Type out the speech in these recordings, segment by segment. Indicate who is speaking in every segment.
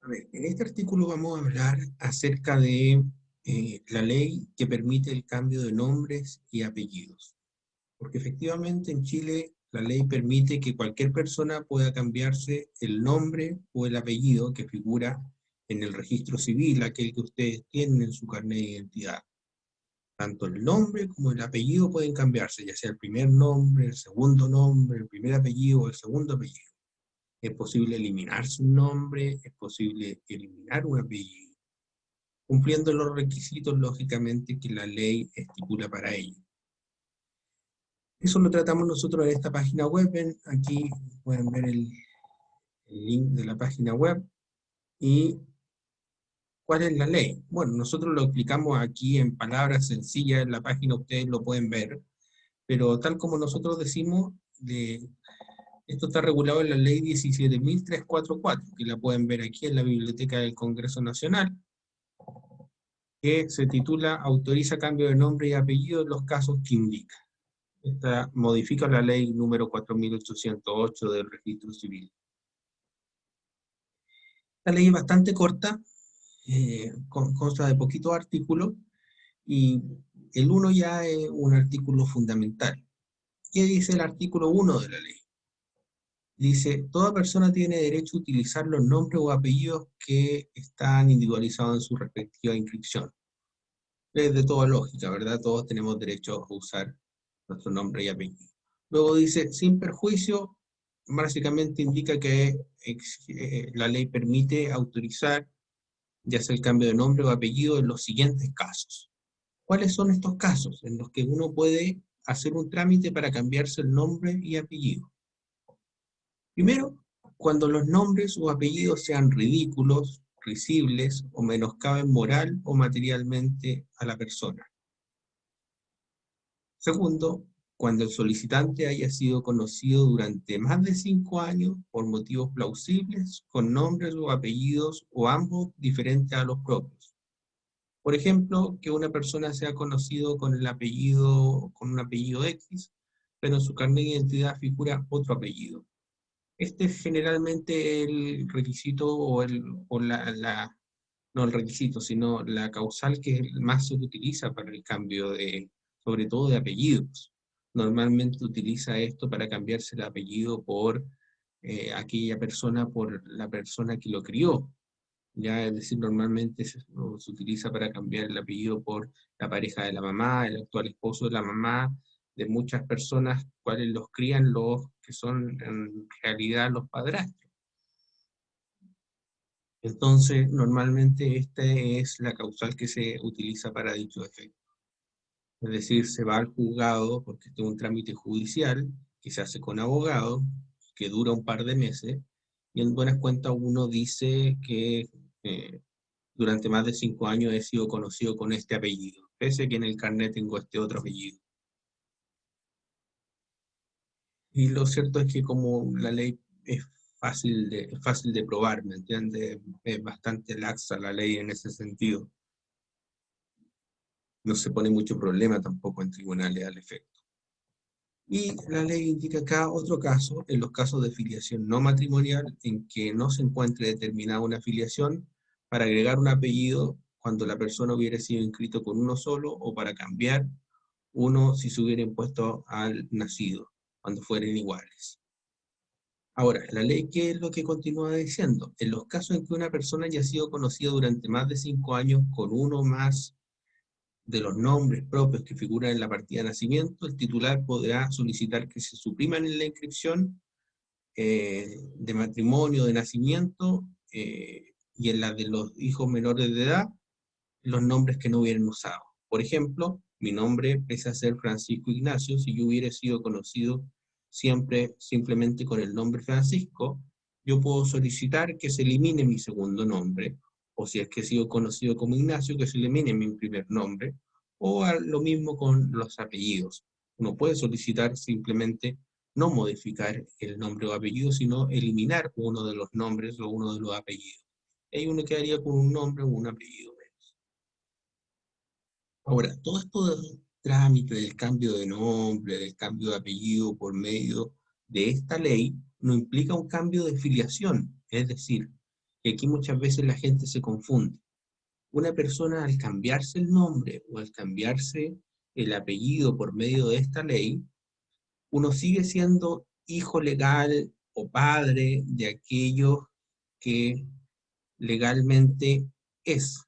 Speaker 1: A ver, en este artículo vamos a hablar acerca de la ley que permite el cambio de nombres y apellidos. Porque efectivamente en Chile la ley permite que cualquier persona pueda cambiarse el nombre o el apellido que figura en el registro civil, aquel que ustedes tienen en su carnet de identidad. Tanto el nombre como el apellido pueden cambiarse, ya sea el primer nombre, el segundo nombre, el primer apellido o el segundo apellido. Es posible eliminarse un nombre, es posible eliminar un apellido, cumpliendo los requisitos, lógicamente, que la ley estipula para ello. Eso lo tratamos nosotros en esta página web. Aquí pueden ver el link de la página web. ¿Y cuál es la ley? Bueno, nosotros lo explicamos aquí en palabras sencillas, en la página ustedes lo pueden ver, pero tal como nosotros decimos, esto está regulado en la ley 17.344, que la pueden ver aquí en la Biblioteca del Congreso Nacional, que se titula Autoriza cambio de nombre y apellido en los casos que indica. Esta modifica la ley número 4.808 del registro civil. La ley es bastante corta, consta de poquitos artículos, y el 1 ya es un artículo fundamental. ¿Qué dice el artículo 1 de la ley? Dice, toda persona tiene derecho a utilizar los nombres o apellidos que están individualizados en su respectiva inscripción. Es de toda lógica, ¿verdad? Todos tenemos derecho a usar nuestro nombre y apellido. Luego dice, sin perjuicio, básicamente indica que la ley permite autorizar ya sea el cambio de nombre o apellido en los siguientes casos. ¿Cuáles son estos casos en los que uno puede hacer un trámite para cambiarse el nombre y apellido? Primero, cuando los nombres o apellidos sean ridículos, risibles o menoscaben moral o materialmente a la persona. Segundo, cuando el solicitante haya sido conocido durante más de 5 años por motivos plausibles, con nombres o apellidos o ambos diferentes a los propios. Por ejemplo, que una persona sea conocido con un apellido X, pero en su carnet de identidad figura otro apellido. Este es generalmente el requisito no el requisito, sino la causal que más se utiliza para el cambio sobre todo de apellidos. Normalmente utiliza esto para cambiarse el apellido por aquella persona, por la persona que lo crió. Ya, es decir, normalmente se utiliza para cambiar el apellido por la pareja de la mamá, el actual esposo de la mamá, de muchas personas cuales los crían los que son en realidad los padrastros. Entonces, normalmente esta es la causal que se utiliza para dicho efecto. Es decir, se va al juzgado, porque este es un trámite judicial que se hace con abogado, que dura un par de meses, y en buenas cuentas uno dice que durante más de 5 años he sido conocido con este apellido, pese a que en el carnet tengo este otro apellido. Y lo cierto es que como la ley es fácil de probar, ¿me entiendes? Es bastante laxa la ley en ese sentido. No se pone mucho problema tampoco en tribunales al efecto. Y la ley indica acá otro caso, en los casos de filiación no matrimonial, en que no se encuentre determinada una filiación, para agregar un apellido cuando la persona hubiera sido inscrito con uno solo, o para cambiar uno si se hubiera impuesto al nacido, cuando fueren iguales. Ahora, la ley, ¿qué es lo que continúa diciendo? En los casos en que una persona haya sido conocida durante más de 5 años con uno más de los nombres propios que figuran en la partida de nacimiento, el titular podrá solicitar que se supriman en la inscripción de matrimonio, de nacimiento, y en la de los hijos menores de edad, los nombres que no hubieran usado. Por ejemplo, mi nombre pese a ser Francisco Ignacio, si yo hubiera sido conocido siempre simplemente con el nombre Francisco, yo puedo solicitar que se elimine mi segundo nombre, o si es que he sido conocido como Ignacio, que se elimine mi primer nombre, o lo mismo con los apellidos. Uno puede solicitar simplemente no modificar el nombre o apellido, sino eliminar uno de los nombres o uno de los apellidos. Ahí uno quedaría con un nombre o un apellido. Ahora, todo esto del trámite del cambio de nombre, del cambio de apellido por medio de esta ley, no implica un cambio de filiación. Es decir, que aquí muchas veces la gente se confunde. Una persona al cambiarse el nombre o al cambiarse el apellido por medio de esta ley, uno sigue siendo hijo legal o padre de aquellos que legalmente es.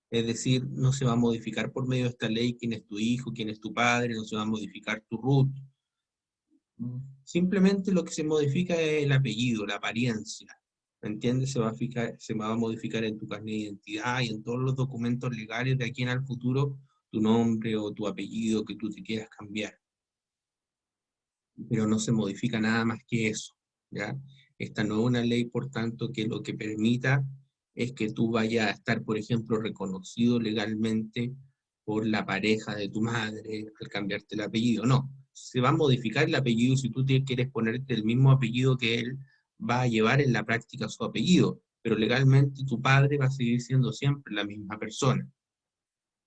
Speaker 1: Es decir, no se va a modificar por medio de esta ley quién es tu hijo, quién es tu padre, no se va a modificar tu root. Simplemente lo que se modifica es el apellido, la apariencia. ¿Me entiendes? Se va a modificar en tu carnet de identidad y en todos los documentos legales de aquí en al futuro tu nombre o tu apellido que tú te quieras cambiar. Pero no se modifica nada más que eso, ¿ya? Esta no es una ley, por tanto, que lo que permita es que tú vayas a estar, por ejemplo, reconocido legalmente por la pareja de tu madre al cambiarte el apellido. No, se va a modificar el apellido si tú te quieres ponerte el mismo apellido que él, va a llevar en la práctica su apellido, pero legalmente tu padre va a seguir siendo siempre la misma persona,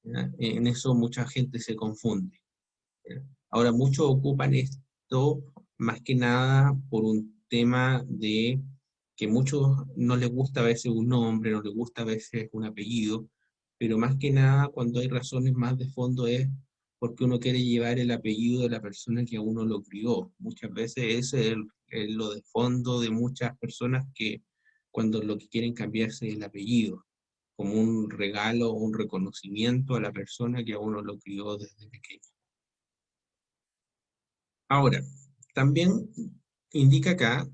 Speaker 1: ¿ya? En eso mucha gente se confunde, ¿ya? Ahora, muchos ocupan esto más que nada por un tema de que muchos no les gusta a veces un nombre, no les gusta a veces un apellido, pero más que nada cuando hay razones más de fondo es porque uno quiere llevar el apellido de la persona que a uno lo crió. Muchas veces ese es lo de fondo de muchas personas que cuando lo que quieren cambiarse es el apellido, como un regalo o un reconocimiento a la persona que a uno lo crió desde pequeño. Ahora, también indica acá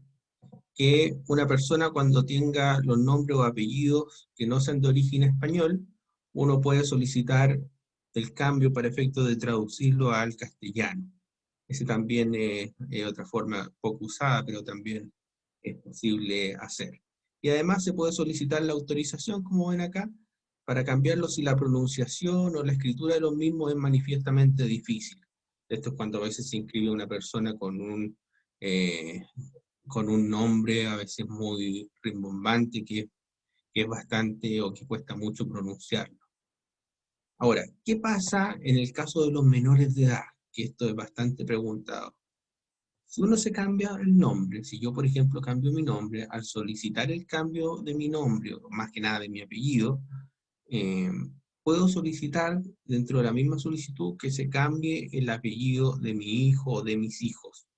Speaker 1: que una persona cuando tenga los nombres o apellidos que no sean de origen español, uno puede solicitar el cambio para efecto de traducirlo al castellano. Ese también es otra forma poco usada, pero también es posible hacer. Y además se puede solicitar la autorización, como ven acá, para cambiarlo si la pronunciación o la escritura de los mismos es manifiestamente difícil. Esto es cuando a veces se inscribe una persona eh, con un nombre a veces muy rimbombante que es bastante o que cuesta mucho pronunciarlo. Ahora, ¿qué pasa en el caso de los menores de edad? Que esto es bastante preguntado. Si uno se cambia el nombre, si yo por ejemplo cambio mi nombre, al solicitar el cambio de mi nombre, o más que nada de mi apellido, eh, puedo solicitar dentro de la misma solicitud que se cambie el apellido de mi hijo o de mis hijos,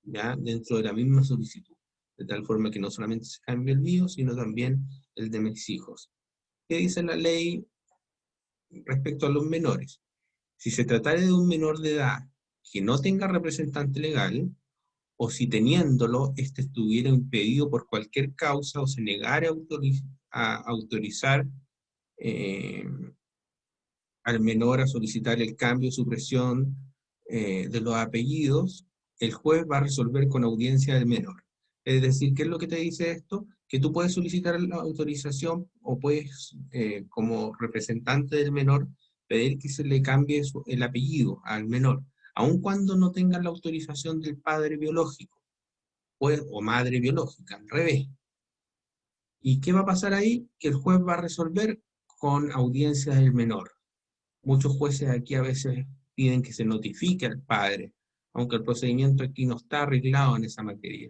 Speaker 1: ¿ya? Dentro de la misma solicitud, de tal forma que no solamente se cambie el mío, sino también el de mis hijos. ¿Qué dice la ley respecto a los menores? Si se tratara de un menor de edad que no tenga representante legal, o si teniéndolo, este estuviera impedido por cualquier causa o se negara a autorizar eh, al menor a solicitar el cambio o supresión de los apellidos, el juez va a resolver con audiencia del menor. Es decir, ¿qué es lo que te dice esto? Que tú puedes solicitar la autorización o puedes, como representante del menor, pedir que se le cambie el apellido al menor, aun cuando no tengan la autorización del padre biológico o madre biológica, al revés. ¿Y qué va a pasar ahí? Que el juez va a resolver con audiencia del menor. Muchos jueces aquí a veces piden que se notifique al padre, aunque el procedimiento aquí no está arreglado en esa materia.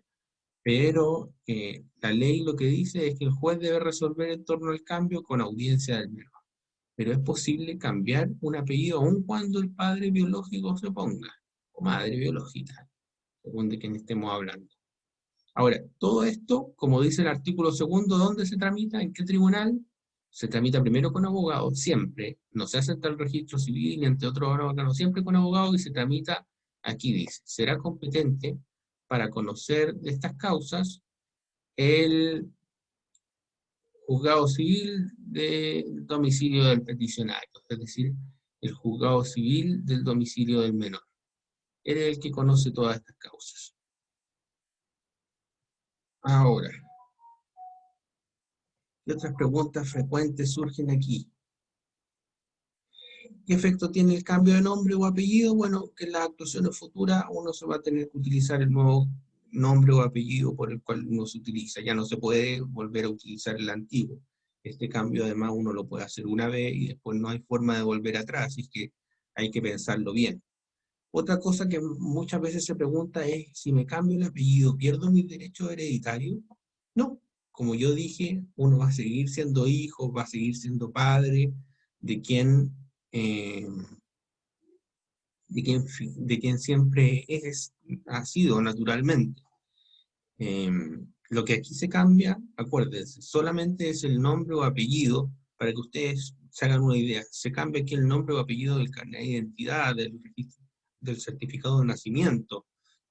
Speaker 1: Pero la ley lo que dice es que el juez debe resolver en torno al cambio con audiencia del menor. Pero es posible cambiar un apellido aun cuando el padre biológico se oponga, o madre biológica, según de quien estemos hablando. Ahora, todo esto, como dice el artículo segundo, ¿dónde se tramita? ¿En qué tribunal? Se tramita primero con abogado, siempre. No se hace ante el registro civil ni ante otro órgano, siempre con abogado y se tramita, aquí dice, será competente para conocer de estas causas el juzgado civil del domicilio del peticionario, es decir, el juzgado civil del domicilio del menor. Él es el que conoce todas estas causas. Ahora, ¿qué otras preguntas frecuentes surgen aquí? ¿Qué efecto tiene el cambio de nombre o apellido? Bueno, que en las actuaciones futuras uno se va a tener que utilizar el nuevo nombre o apellido por el cual uno se utiliza. Ya no se puede volver a utilizar el antiguo. Este cambio además uno lo puede hacer una vez y después no hay forma de volver atrás, así que hay que pensarlo bien. Otra cosa que muchas veces se pregunta es, si me cambio el apellido, ¿pierdo mis derechos hereditarios? No, como yo dije, uno va a seguir siendo hijo, va a seguir siendo padre de quien, eh, de quien siempre ha sido naturalmente. Eh, lo que aquí se cambia, acuérdense, solamente es el nombre o apellido, para que ustedes se hagan una idea. Se cambia aquí el nombre o apellido del carnet de identidad, del certificado de nacimiento,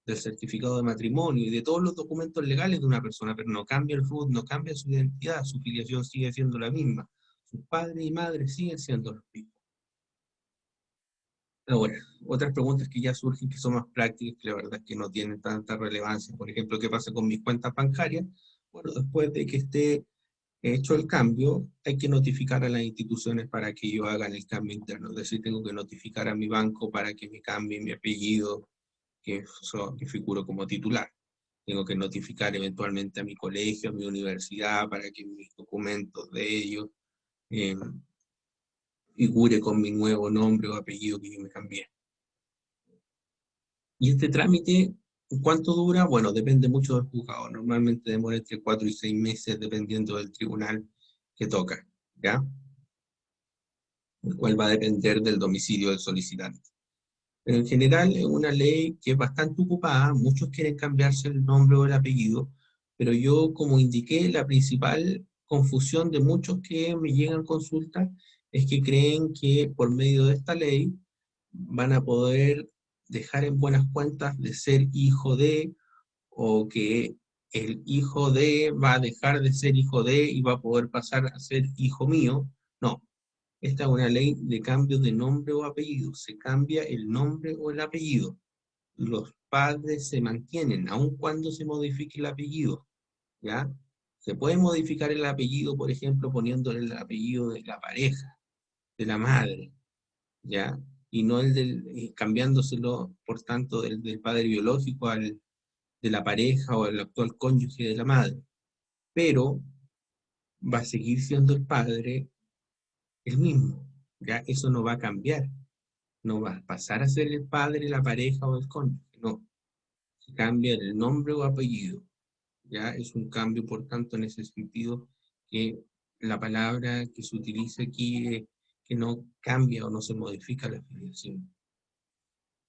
Speaker 1: del certificado de matrimonio y de todos los documentos legales de una persona, pero no cambia el RUT, no cambia su identidad, su filiación sigue siendo la misma. Sus padres y madres siguen siendo los mismos. Ahora, otras preguntas que ya surgen que son más prácticas, que la verdad es que no tienen tanta relevancia. Por ejemplo, ¿qué pasa con mis cuentas bancarias? Bueno, después de que esté hecho el cambio, hay que notificar a las instituciones para que ellos hagan el cambio interno. Es decir, tengo que notificar a mi banco para que me cambie mi apellido, que figuro como titular. Tengo que notificar eventualmente a mi colegio, a mi universidad, para que mis documentos de ellos eh, figure con mi nuevo nombre o apellido que yo me cambié. Y este trámite, ¿cuánto dura? Bueno, depende mucho del juzgado. Normalmente demora entre 4 y 6 meses, dependiendo del tribunal que toca, ¿ya? El cual va a depender del domicilio del solicitante. Pero en general es una ley que es bastante ocupada, muchos quieren cambiarse el nombre o el apellido, pero yo, como indiqué, la principal confusión de muchos que me llegan a consulta es que creen que por medio de esta ley van a poder dejar en buenas cuentas de ser hijo de, o que el hijo de va a dejar de ser hijo de y va a poder pasar a ser hijo mío. No, esta es una ley de cambio de nombre o apellido. Se cambia el nombre o el apellido. Los padres se mantienen, aun cuando se modifique el apellido, ¿ya? Se puede modificar el apellido, por ejemplo, poniéndole el apellido de la pareja, de la madre, ¿ya? Y no cambiándoselo, por tanto, del padre biológico de la pareja o el actual cónyuge de la madre. Pero va a seguir siendo el padre el mismo, ¿ya? Eso no va a cambiar. No va a pasar a ser el padre, la pareja o el cónyuge, no. Se cambia el nombre o apellido. Ya es un cambio, por tanto, en ese sentido, que la palabra que se utiliza aquí es que no cambia o no se modifica la filiación.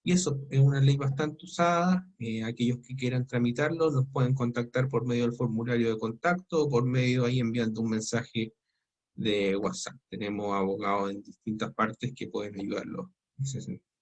Speaker 1: Y eso es una ley bastante usada. Aquellos que quieran tramitarlo nos pueden contactar por medio del formulario de contacto o por medio ahí enviando un mensaje de WhatsApp. Tenemos abogados en distintas partes que pueden ayudarlos en ese sentido.